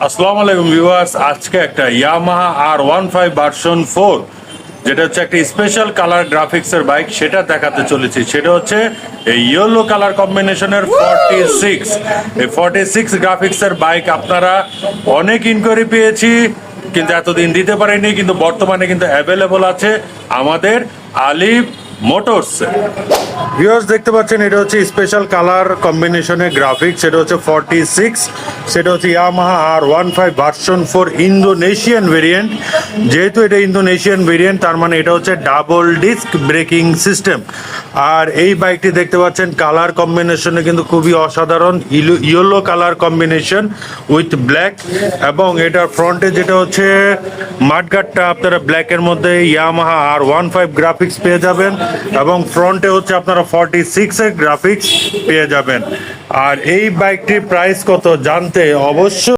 আসসালামু আলাইকুম ভিউয়ার্স, আজকে একটা ইয়ামাহা R15 ভার্সন 4 যেটা হচ্ছে একটা স্পেশাল কালার গ্রাফিক্সের বাইক সেটা দেখাতে চলেছি। সেটা হচ্ছে এই ইয়েলো কালার কম্বিনেশনের 46। এই 46 গ্রাফিক্সের বাইক আপনারা অনেক ইনকোয়ারি পেয়েছি, কিন্তু এতদিন দিতে পারেনি, কিন্তু বর্তমানে কিন্তু অ্যাভেলেবল আছে আমাদের আলিফ মোটরস। ভিউয়ার্স দেখতে পাচ্ছেন, এটা হচ্ছে স্পেশাল কালার কম্বিনেশনের গ্রাফিক্স। সেটা হচ্ছে 46, সেটা হচ্ছে Yamaha R15 version 4 Indonesian variant. যেহেতু এটা ইন্দোনেশিয়ান ভেরিয়েন্ট, তার মানে এটা হচ্ছে ডাবল ডিস্ক ব্রেকিং সিস্টেম। আর এই বাইকটি দেখতে পাচ্ছেন কালার কম্বিনেশনে কিন্তু খুবই অসাধারণ, yellow colour combination with black. এবং এটার ফ্রন্টে যেটা হচ্ছে মাডগার্ডটা আপনারা ব্ল্যাকের মধ্যে ইয়ামাহা R15 গ্রাফিক্স পেয়ে যাবেন, এবং ফ্রন্টে হচ্ছে আপনারা 46 এর গ্রাফিক্স পেয়ে যাবেন। আর এই বাইকটির প্রাইস কত জানতে অবশ্যই